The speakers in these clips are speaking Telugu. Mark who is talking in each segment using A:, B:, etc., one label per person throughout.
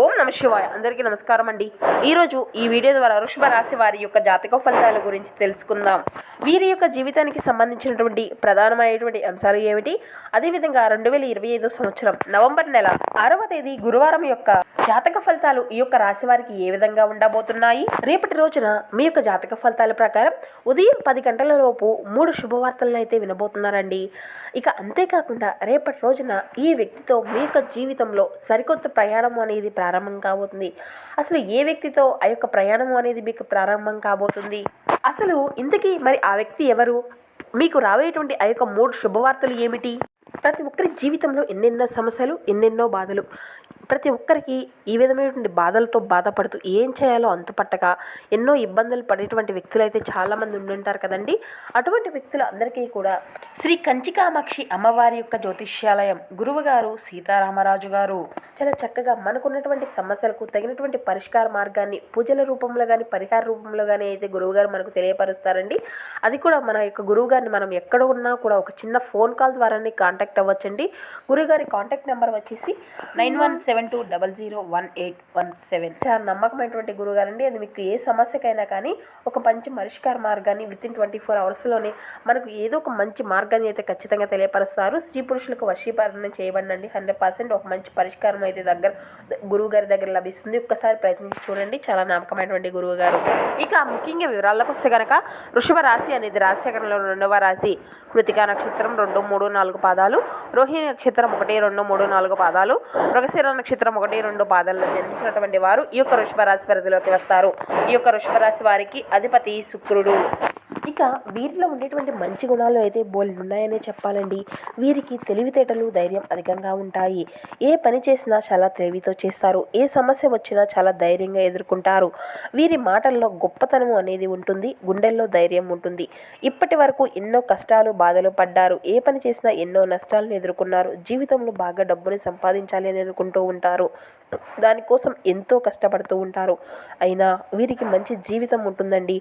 A: ఓం నమ శివాయ. అందరికీ నమస్కారం అండి. ఈరోజు ఈ వీడియో ద్వారా వృషభ రాశి వారి యొక్క జాతక ఫలితాల గురించి తెలుసుకుందాం. వీరి యొక్క జీవితానికి సంబంధించినటువంటి ప్రధానమైనటువంటి అంశాలు ఏమిటి, అదేవిధంగా 2025 సంవత్సరం నవంబర్ నెల 6వ తేదీ గురువారం యొక్క జాతక ఫలితాలు ఈ యొక్క రాశి వారికి ఏ విధంగా ఉండబోతున్నాయి. రేపటి రోజున మీ యొక్క జాతక ఫలితాల ప్రకారం ఉదయం 10 గంటల లోపు 3 శుభవార్తలను అయితే వినబోతున్నారండి. ఇక అంతేకాకుండా రేపటి రోజున ఈ వ్యక్తితో మీ యొక్క జీవితంలో సరికొత్త ప్రయాణం అనేది ప్రారంభం కాబోతుంది. అసలు ఏ వ్యక్తితో ఆ యొక్క ప్రయాణం అనేది మీకు ప్రారంభం కాబోతుంది, అసలు ఇంతకీ మరి ఆ వ్యక్తి ఎవరు, మీకు రాబోయేటువంటి ఆ యొక్క 3 శుభవార్తలు ఏమిటి? ప్రతి ఒక్కరి జీవితంలో ఎన్నెన్నో సమస్యలు, ఎన్నెన్నో బాధలు, ప్రతి ఒక్కరికి ఈ విధమైనటువంటి బాధలతో బాధపడుతూ ఏం చేయాలో అంతుపట్టక ఎన్నో ఇబ్బందులు పడేటువంటి వ్యక్తులు అయితే చాలామంది ఉండుంటారు కదండి. అటువంటి వ్యక్తులు అందరికీ కూడా శ్రీ కంచికామాక్షి అమ్మవారి యొక్క జ్యోతిష్యాలయం గురువుగారు సీతారామరాజు గారు చాలా చక్కగా మనకున్నటువంటి సమస్యలకు తగినటువంటి పరిష్కార మార్గాన్ని పూజల రూపంలో కానీ పరిహార రూపంలో కానీ అయితే గురువుగారు మనకు తెలియపరుస్తారండి. అది కూడా మన యొక్క గురువుగారిని మనం ఎక్కడ ఉన్నా కూడా ఒక చిన్న ఫోన్ కాల్ ద్వారానే కాంటాక్ట్ అవ్వచ్చండి. గురువుగారి కాంటాక్ట్ నెంబర్ వచ్చేసి 9172001817. చాలా నమ్మకమైనటువంటి గురువుగారండి. అది మీకు ఏ సమస్యకైనా కానీ ఒక మంచి పరిష్కార మార్గాన్ని వితిన్ 24 అవర్స్లోనే మనకు ఏదో ఒక మంచి మార్గాన్ని అయితే ఖచ్చితంగా తెలియపరుస్తారు. స్త్రీ పురుషులకు వశీకరణ చేయబడినండి 100% ఒక మంచి పరిష్కారం అయితే గురువుగారి దగ్గర లభిస్తుంది. ఒక్కసారి ప్రయత్నించి చూడండి. చాలా నమ్మకమైనటువంటి గురువుగారు. ఇక ముఖ్యంగా వివరాలకు వస్తే కనుక వృషభ రాశి అనేది రాశి చక్రంలో 2వ రాశి. కృతికా నక్షత్రం 2, 3, 4 పాదాలు, రోహిణి నక్షత్రం 1, 2, 3, 4 పాదాలు, మృగశిర నక్షత్రం 1, 2 పాదాల్లో జన్మించినటువంటి వారు ఈ యొక్క వృషభ రాశి పరిధిలోకి వస్తారు. ఈ యొక్క వృషభ రాశి వారికి అధిపతి శుక్రుడు. ఇక వీరిలో ఉండేటువంటి మంచి గుణాలు అయితే బోల్డ్ ఉన్నాయనే చెప్పాలండి. వీరికి తెలివితేటలు, ధైర్యం అధికంగా ఉంటాయి. ఏ పని చేసినా చాలా తెలివితో చేస్తారు. ఏ సమస్య వచ్చినా చాలా ధైర్యంగా ఎదుర్కొంటారు. వీరి మాటల్లో గొప్పతనం అనేది ఉంటుంది, గుండెల్లో ధైర్యం ఉంటుంది. ఇప్పటి వరకు ఎన్నో కష్టాలు, బాధలు పడ్డారు. ఏ పని చేసినా ఎన్నో నష్టాలను ఎదుర్కొన్నారు. జీవితంలో బాగా డబ్బుని సంపాదించాలి అని అనుకుంటూ ఉంటారు. దానికోసం ఎంతో కష్టపడుతూ ఉంటారు. అయినా వీరికి మంచి జీవితం ఉంటుందండి.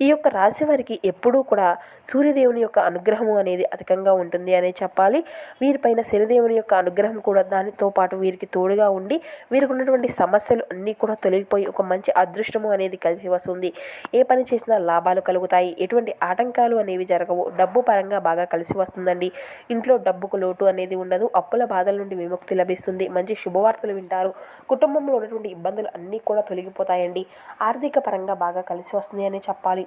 A: ఈ యొక్క రాశి వారికి ఎప్పుడూ కూడా సూర్యదేవుని యొక్క అనుగ్రహము అనేది అధికంగా ఉంటుంది అనే చెప్పాలి. వీరిపైన శనిదేవుని యొక్క అనుగ్రహం కూడా దానితో పాటు వీరికి తోడుగా ఉండి వీరికి ఉన్నటువంటి సమస్యలు అన్నీ కూడా తొలగిపోయి ఒక మంచి అదృష్టము అనేది కలిసి వస్తుంది. ఏ పని చేసినా లాభాలు కలుగుతాయి. ఎటువంటి ఆటంకాలు అనేవి జరగవు. డబ్బు పరంగా బాగా కలిసి వస్తుందండి. ఇంట్లో డబ్బుకు లోటు అనేది ఉండదు. అప్పుల బాధల నుండి విముక్తి లభిస్తుంది. మంచి శుభవార్తలు వింటారు. కుటుంబంలో ఉన్నటువంటి ఇబ్బందులు అన్నీ కూడా తొలగిపోతాయండి. ఆర్థిక పరంగా బాగా కలిసి వస్తుంది అని చెప్పాలి.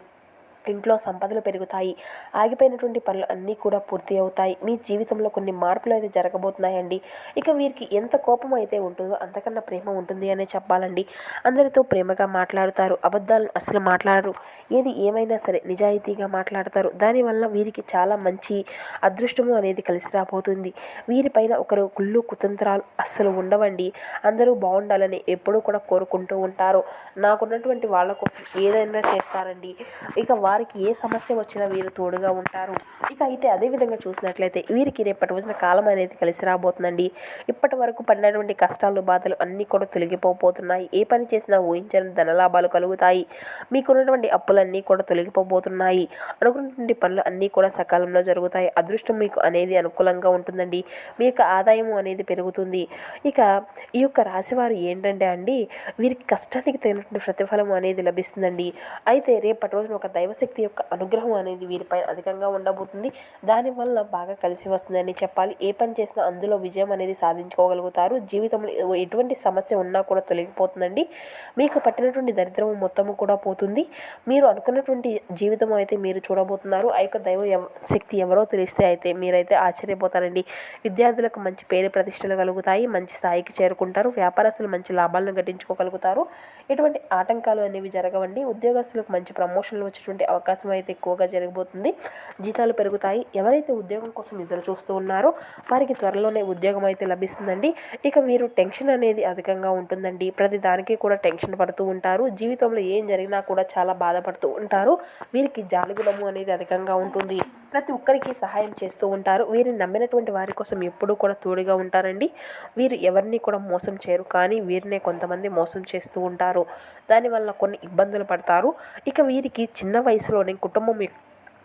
A: ఇంట్లో సంపదలు పెరుగుతాయి. ఆగిపోయినటువంటి పనులు అన్నీ కూడా పూర్తి అవుతాయి. మీ జీవితంలో కొన్ని మార్పులు అయితే జరగబోతున్నాయండి. ఇక వీరికి ఎంత కోపం అయితే ఉంటుందో అంతకన్నా ప్రేమ ఉంటుంది అనే చెప్పాలండి. అందరితో ప్రేమగా మాట్లాడుతారు. అబద్ధాలను అసలు మాట్లాడరు. ఏది ఏమైనా సరే నిజాయితీగా మాట్లాడతారు. దానివల్ల వీరికి చాలా మంచి అదృష్టము అనేది కలిసి రాబోతుంది. వీరిపైన ఒకరు కుళ్ళు కుతంత్రాలు అస్సలు ఉండవండి. అందరూ బాగుండాలని ఎప్పుడూ కూడా కోరుకుంటూ ఉంటారు. నాకున్నటువంటి వాళ్ళ కోసం ఏదైనా చేస్తారండి. ఇక వారికి ఏ సమస్య వచ్చినా వీరు తోడుగా ఉంటారు. ఇక అయితే అదేవిధంగా చూసినట్లయితే వీరికి రేపటి రోజున కాలం అనేది కలిసి రాబోతుందండి. ఇప్పటి వరకు పడినటువంటి కష్టాలు, బాధలు అన్నీ కూడా తొలగిపోబోతున్నాయి. ఏ పని చేసినా ఊహించని ధనలాభాలు కలుగుతాయి. మీకున్నటువంటి అప్పులన్నీ కూడా తొలగిపోబోతున్నాయి. అనుకున్నటువంటి పనులు అన్నీ కూడా సకాలంలో జరుగుతాయి. అదృష్టం మీకు అనేది అనుకూలంగా ఉంటుందండి. మీ యొక్క ఆదాయం అనేది పెరుగుతుంది. ఇక ఈ యొక్క రాశివారు ఏంటంటే అండి, వీరికి కష్టానికి తగినటువంటి ప్రతిఫలం అనేది లభిస్తుందండి. అయితే రేపటి రోజున ఒక దైవశక్తి యొక్క అనుగ్రహం అనేది వీరిపై అధికంగా ఉండబోతుంది. దానివల్ల బాగా కలిసి వస్తుందని చెప్పాలి. ఏ పని చేసినా అందులో విజయం అనేది సాధించుకోగలుగుతారు. జీవితంలో ఎటువంటి సమస్య ఉన్నా కూడా తొలగిపోతుందండి. మీకు పట్టినటువంటి దరిద్రము మొత్తము కూడా పోతుంది. మీరు అనుకున్నటువంటి జీవితం అయితే మీరు చూడబోతున్నారు. ఆ యొక్క దైవ శక్తి ఎవరో తెలిస్తే అయితే మీరైతే ఆశ్చర్యపోతారండి. విద్యార్థులకు మంచి పేరు ప్రతిష్టలు కలుగుతాయి. మంచి స్థాయికి చేరుకుంటారు. వ్యాపారస్తులు మంచి లాభాలను గట్టించుకోగలుగుతారు. ఎటువంటి ఆటంకాలు అనేవి జరగవండి. ఉద్యోగస్తులకు మంచి ప్రమోషన్లు వచ్చేటువంటి అవకాశం అయితే ఎక్కువగా జరగబోతుంది. జీతాలు పెరుగుతాయి. ఎవరైతే ఉద్యోగం కోసం ఎదురు చూస్తూ ఉన్నారో వారికి త్వరలోనే ఉద్యోగం అయితే లభిస్తుందండి. ఇక వీరు టెన్షన్ అనేది అధికంగా ఉంటుందండి. ప్రతి దానికి కూడా టెన్షన్ పడుతూ ఉంటారు. జీవితంలో ఏం జరిగినా కూడా చాలా బాధపడుతూ ఉంటారు. వీరికి జాలిగుణము అనేది అధికంగా ఉంటుంది. ప్రతి ఒక్కరికి సహాయం చేస్తూ ఉంటారు. వీరిని నమ్మినటువంటి వారి కోసం ఎప్పుడూ కూడా తోడుగా ఉంటారండి. వీరు ఎవరిని కూడా మోసం చేయరు, కానీ వీరినే కొంతమంది మోసం చేస్తూ ఉంటారు. దానివల్ల కొన్ని ఇబ్బందులు పడతారు. ఇక వీరికి చిన్న వయసులోనే కుటుంబం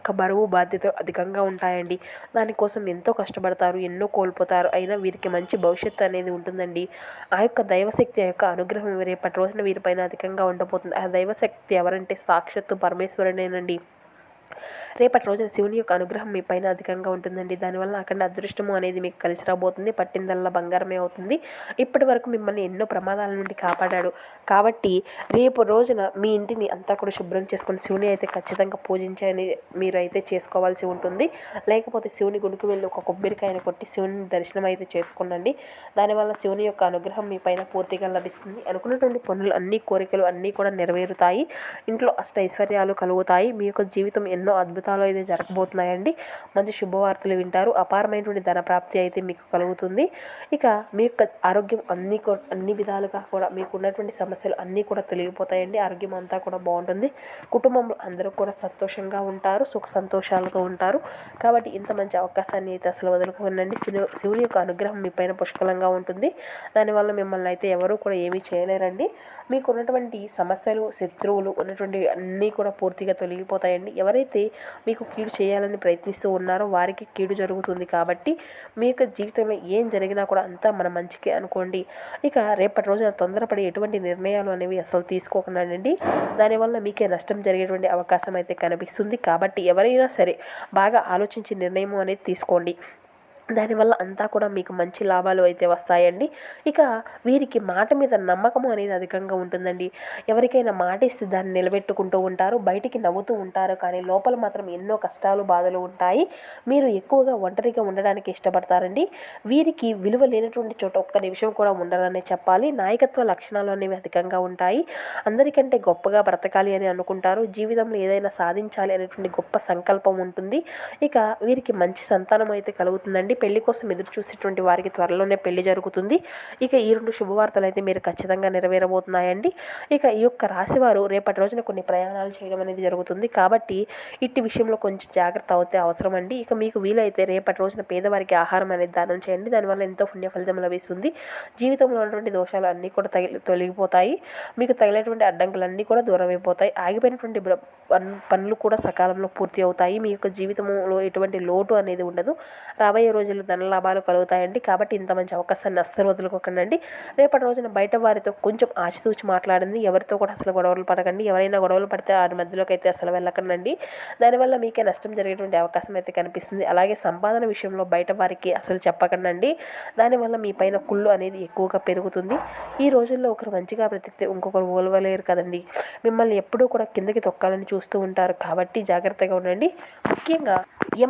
A: యొక్క బరువు బాధ్యతలు అధికంగా ఉంటాయండి. దానికోసం ఎంతో కష్టపడతారు, ఎన్నో కోల్పోతారు. అయినా వీరికి మంచి భవిష్యత్తు అనేది ఉంటుందండి. ఆ యొక్క దైవశక్తి యొక్క అనుగ్రహం రేపటి రోజున వీరిపైన అధికంగా ఉండబోతుంది. ఆ దైవశక్తి ఎవరంటే సాక్షాత్తు పరమేశ్వరుడేనండి. రేపటి రోజున శివుని యొక్క అనుగ్రహం మీ పైన అధికంగా ఉంటుందండి. దానివల్ల అఖండ అదృష్టము అనేది మీకు కలిసి రాబోతుంది. పట్టిందల్లా బంగారమే అవుతుంది. ఇప్పటి వరకు మిమ్మల్ని ఎన్నో ప్రమాదాల నుండి కాపాడాడు కాబట్టి రేపు రోజున మీ ఇంటిని అంతా కూడా శుభ్రం చేసుకొని శివుని అయితే ఖచ్చితంగా పూజించని మీరు అయితే చేసుకోవాల్సి ఉంటుంది. లేకపోతే శివుని గుడికి వెళ్ళి ఒక కొబ్బరికాయను కొట్టి శివుని దర్శనం అయితే చేసుకోండి. దానివల్ల శివుని యొక్క అనుగ్రహం మీ పైన పూర్తిగా లభిస్తుంది. అనుకున్నటువంటి పనులు అన్ని కోరికలు అన్నీ కూడా నెరవేరుతాయి. ఇంట్లో అష్ట ఐశ్వర్యాలు కలుగుతాయి. మీ యొక్క జీవితం ఎన్నో అద్భుతాలు అయితే జరగబోతున్నాయండి. మంచి శుభవార్తలు వింటారు. అపారమైనటువంటి ధన ప్రాప్తి అయితే మీకు కలుగుతుంది. ఇక మీ యొక్క ఆరోగ్యం అన్ని విధాలుగా కూడా మీకు ఉన్నటువంటి సమస్యలు అన్నీ కూడా తొలగిపోతాయండి. ఆరోగ్యం అంతా కూడా బాగుంటుంది. కుటుంబంలో అందరూ కూడా సంతోషంగా ఉంటారు, సుఖ సంతోషాలతో ఉంటారు. కాబట్టి ఇంత మంచి అవకాశాన్ని అయితే అసలు వదులుకోనండి. శివుని యొక్క అనుగ్రహం మీ పైన పుష్కలంగా ఉంటుంది. దానివల్ల మిమ్మల్ని అయితే ఎవరూ కూడా ఏమీ చేయలేరండి. మీకు ఉన్నటువంటి సమస్యలు, శత్రువులు ఉన్నటువంటి అన్నీ కూడా పూర్తిగా తొలగిపోతాయండి. ఎవరైతే మీకు కీడు చేయాలని ప్రయత్నిస్తూ ఉన్నారో వారికి కీడు జరుగుతుంది. కాబట్టి మీ యొక్క జీవితంలో ఏం జరిగినా కూడా అంతా మన మంచికే అనుకోండి. ఇక రేపటి రోజున తొందరపడి ఎటువంటి నిర్ణయాలు అనేవి అసలు తీసుకోకుండానండి. దానివల్ల మీకే నష్టం జరిగేటువంటి అవకాశం అయితే కనిపిస్తుంది. కాబట్టి ఎవరైనా సరే బాగా ఆలోచించి నిర్ణయం అనేది తీసుకోండి. దానివల్ల అంతా కూడా మీకు మంచి లాభాలు అయితే వస్తాయండి. ఇక వీరికి మాట మీద నమ్మకము అనేది అధికంగా ఉంటుందండి. ఎవరికైనా మాట ఇస్తే దాన్ని నిలబెట్టుకుంటూ ఉంటారు. బయటికి నవ్వుతూ ఉంటారు, కానీ లోపల మాత్రం ఎన్నో కష్టాలు బాధలు ఉంటాయి. మీరు ఎక్కువగా ఒంటరిగా ఉండడానికి ఇష్టపడతారండి. వీరికి విలువ లేనటువంటి చోట ఒక్క నిమిషం కూడా ఉండరనే చెప్పాలి. నాయకత్వ లక్షణాలు అనేవి అధికంగా ఉంటాయి. అందరికంటే గొప్పగా బ్రతకాలి అని అనుకుంటారు. జీవితంలో ఏదైనా సాధించాలి అనేటువంటి గొప్ప సంకల్పం ఉంటుంది. ఇక వీరికి మంచి సంతానం అయితే కలుగుతుందండి. పెళ్లి కోసం ఎదురు చూసేటువంటి వారికి త్వరలోనే పెళ్లి జరుగుతుంది. ఇక ఈ 2 శుభవార్తలు అయితే మీరు ఖచ్చితంగా నెరవేరబోతున్నాయండి. ఇక ఈ యొక్క రాశివారు రేపటి రోజున కొన్ని ప్రయాణాలు చేయడం అనేది జరుగుతుంది. కాబట్టి ఇట్టి విషయంలో కొంచెం జాగ్రత్త అవుతే అవసరం అండి. ఇక మీకు వీలైతే రేపటి రోజున పేదవారికి ఆహారం అనేది దానం చేయండి. దానివల్ల ఎంతో పుణ్య ఫలితం లభిస్తుంది. జీవితంలో ఉన్నటువంటి దోషాలు అన్నీ కూడా తొలగిపోతాయి. మీకు తగిలేటువంటి అడ్డంకులన్నీ కూడా దూరం అయిపోతాయి. ఆగిపోయినటువంటి పనులు కూడా సకాలంలో పూర్తి అవుతాయి. మీ యొక్క జీవితంలో ఎటువంటి లోటు అనేది ఉండదు. రాబోయే రోజుల్లో ధన లాభాలు కలుగుతాయండి. కాబట్టి ఇంత మంచి అవకాశాన్ని అస్సలు వదులుకోకండి. రేపటి రోజున బయట వారితో కొంచెం ఆచితూచి మాట్లాడండి. ఎవరితో కూడా అసలు గొడవలు పడకండి. ఎవరైనా గొడవలు పడితే వారి మధ్యలోకి అయితే అసలు వెళ్ళకండి. దానివల్ల మీకే నష్టం జరిగేటువంటి అవకాశం అయితే కనిపిస్తుంది. అలాగే సంపాదన విషయంలో బయట వారికి అసలు చెప్పకండి. దానివల్ల మీ పైన కుళ్ళు అనేది ఎక్కువగా పెరుగుతుంది. ఈ రోజుల్లో ఒకరు మంచిగా బ్రతికితే ఇంకొకరు ఓలవలేరు కదండి. మిమ్మల్ని ఎప్పుడూ కూడా కిందకి తొక్కాలని చూస్తూ ఉంటారు. కాబట్టి జాగ్రత్తగా ఉండండి. ముఖ్యంగా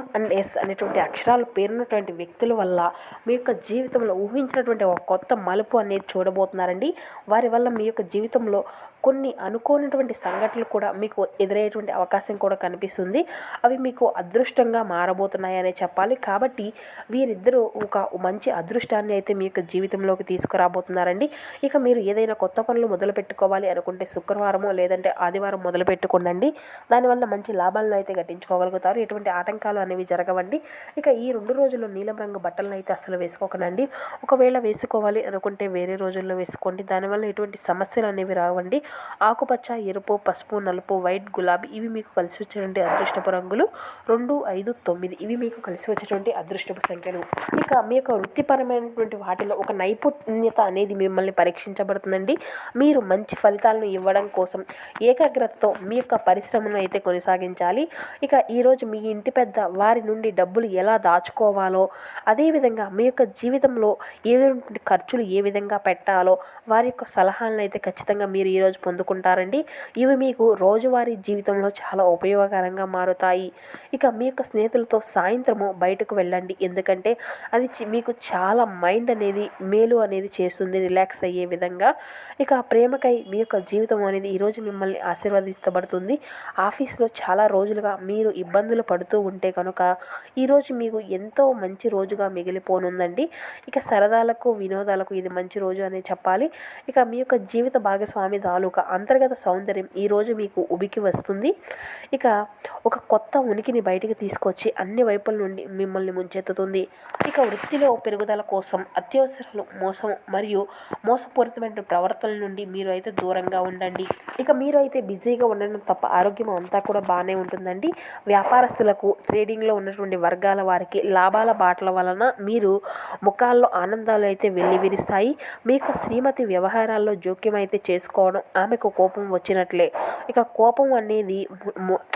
A: M&S అనేటువంటి అక్షరాలు పేరున్నటువంటి వ్యక్తుల వల్ల మీ యొక్క జీవితంలో ఊహించినటువంటి ఒక కొత్త మలుపు అనేది చూడబోతున్నారండి. వారి వల్ల మీ యొక్క జీవితంలో కొన్ని అనుకోనటువంటి సంఘటనలు కూడా మీకు ఎదురయ్యేటువంటి అవకాశం కూడా కనిపిస్తుంది. అవి మీకు అదృష్టంగా మారబోతున్నాయనే చెప్పాలి. కాబట్టి వీరిద్దరూ ఒక మంచి అదృష్టాన్ని అయితే మీ యొక్క జీవితంలోకి తీసుకురాబోతున్నారండి. ఇక మీరు ఏదైనా కొత్త పనులు మొదలు పెట్టుకోవాలి అనుకుంటే శుక్రవారమో లేదంటే ఆదివారం మొదలు పెట్టుకోండి. దానివల్ల మంచి లాభాలను అయితే గట్టించుకోగలుగుతారు. ఎటువంటి ఆటంకాలు అనేవి జరగవండి. ఇక ఈ 2 రోజుల్లో నీలం రంగు బట్టలను అయితే అసలు వేసుకోకండి. ఒకవేళ వేసుకోవాలి అనుకుంటే వేరే రోజుల్లో వేసుకోండి. దానివల్ల ఎటువంటి సమస్యలు అనేవి రావండి. ఆకుపచ్చ, ఎరుపు, పసుపు, నలుపు, వైట్, గులాబీ ఇవి మీకు కలిసి వచ్చేటువంటి అదృష్టపు రంగులు. 2, 5, 9 ఇవి మీకు కలిసి వచ్చేటువంటి అదృష్టపు సంఖ్యలు. ఇక మీ యొక్క వృత్తిపరమైనటువంటి వాటిలో ఒక నైపుణ్యత అనేది మిమ్మల్ని పరీక్షించబడుతుందండి. మీరు మంచి ఫలితాలను ఇవ్వడం కోసం ఏకాగ్రతతో మీ యొక్క పరిశ్రమను అయితే కొనసాగించాలి. ఇక ఈరోజు మీ ఇంటి పెద్ద వారి నుండి డబ్బులు ఎలా దాచుకోవాలో, అదేవిధంగా మీ యొక్క జీవితంలో ఏదైనా ఖర్చులు ఏ విధంగా పెట్టాలో వారి యొక్క సలహాలను అయితే ఖచ్చితంగా మీరు ఈరోజు పొందుకుంటారండి. ఇవి మీకు రోజువారీ జీవితంలో చాలా ఉపయోగకరంగా మారుతాయి. ఇక మీ యొక్క స్నేహితులతో సాయంత్రము బయటకు వెళ్ళండి. ఎందుకంటే అది మీకు చాలా మైండ్ అనేది మేలు అనేది చేస్తుంది, రిలాక్స్ అయ్యే విధంగా. ఇక ప్రేమకై మీ యొక్క జీవితం అనేది ఈరోజు మిమ్మల్ని ఆశీర్వదించబడుతుంది. ఆఫీస్లో చాలా రోజులుగా మీరు ఇబ్బందులు పడుతూ ఉంటే ఉంటే కనుక ఈరోజు మీకు ఎంతో మంచి రోజుగా మిగిలిపోనుందండి. ఇక సరదాలకు వినోదాలకు ఇది మంచి రోజు అనే చెప్పాలి. ఇక మీ యొక్క జీవిత భాగస్వామి తాలూకా అంతర్గత సౌందర్యం ఈరోజు మీకు ఉబికి వస్తుంది. ఇక ఒక కొత్త ఉనికిని బయటికి తీసుకొచ్చి అన్ని వైపుల నుండి మిమ్మల్ని ముంచెత్తుతుంది. ఇక వృత్తిలో పెరుగుదల కోసం అత్యవసరాలు, మోసం మరియు మోసపూరితమైన ప్రవర్తనల నుండి మీరు అయితే దూరంగా ఉండండి. ఇక మీరు అయితే బిజీగా ఉండడం తప్ప ఆరోగ్యం అంతా కూడా బాగానే ఉంటుందండి. వ్యాపారస్తులకు, ట్రేడింగ్లో ఉన్నటువంటి వర్గాల వారికి లాభాల బాటల వలన మీరు ముఖాల్లో ఆనందాలు అయితే వెల్లివిరుస్తాయి. మీకు శ్రీమతి వ్యవహారాల్లో జోక్యం అయితే చేసుకోవడం ఆమెకు కోపం వచ్చినట్లే. ఇక కోపం అనేది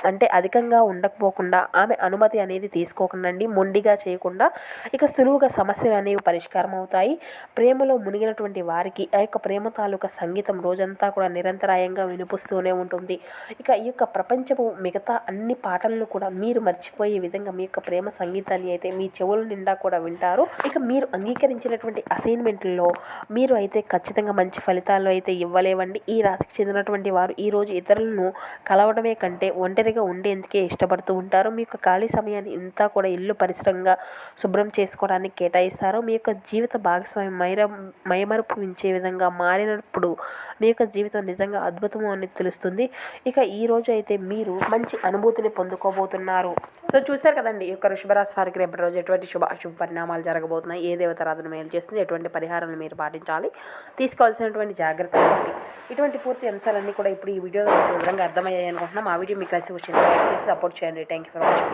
A: అంటే అధికంగా ఉండకపోకుండా ఆమె అనుమతి అనేది తీసుకోకండి, మొండిగా చేయకుండా. ఇక సులువుగా సమస్యలు అనేవి పరిష్కారం అవుతాయి. ప్రేమలో మునిగినటువంటి వారికి ఆ యొక్క ప్రేమ తాలూకా సంగీతం రోజంతా కూడా నిరంతరాయంగా వినిపిస్తూనే ఉంటుంది. ఇక ఈ యొక్క ప్రపంచపు మిగతా అన్ని పాటలను కూడా మీరు మర్చిపోయే విధంగా మీ యొక్క ప్రేమ సంగీతాన్ని అయితే మీ చెవుల నిండా కూడా వింటారు. ఇక మీరు అంగీకరించినటువంటి అసైన్మెంట్లలో మీరు అయితే ఖచ్చితంగా మంచి ఫలితాలు అయితే ఇవ్వలేవండి. ఈ రాశికి చెందినటువంటి వారు ఈరోజు ఇతరులను కలవడమే కంటే ఒంటరిగా ఉండేందుకే ఇష్టపడుతూ ఉంటారు. మీ యొక్క ఖాళీ సమయాన్ని ఇంతా కూడా ఇల్లు పరిసరంగా శుభ్రం చేసుకోవడానికి కేటాయిస్తారు. మీ యొక్క జీవిత భాగస్వామి మైమరుపు ఉంచే విధంగా మారినప్పుడు మీ యొక్క జీవితం నిజంగా అద్భుతము అని తెలుస్తుంది. ఇక ఈరోజు అయితే మీరు మంచి అనుభూతిని పొందుకోబోతున్నారు. సో చూస్తారు కదండి, ఈ యొక్క వృషభరాశి వారికి రేపటి రోజు ఎటువంటి అశుభ పరిణామాలు జరగబోతున్నాయి, ఏ దేవతారాధన మేలు చేస్తుంది, ఎటువంటి పరిహారాలు మీరు పాటించాలి, తీసుకోవాల్సినటువంటి జాగ్రత్తలు ఏంటి, ఇటువంటి పూర్తి అంశాలన్నీ కూడా ఇప్పుడు ఈ వీడియోలో వివరంగా అర్థమయ్యాయి అనుకుంటున్నాం. ఆ వీడియో మీకు కలిసి వచ్చింది లైక్ చేసి సపోర్ట్ చేయండి. Thank you for watching.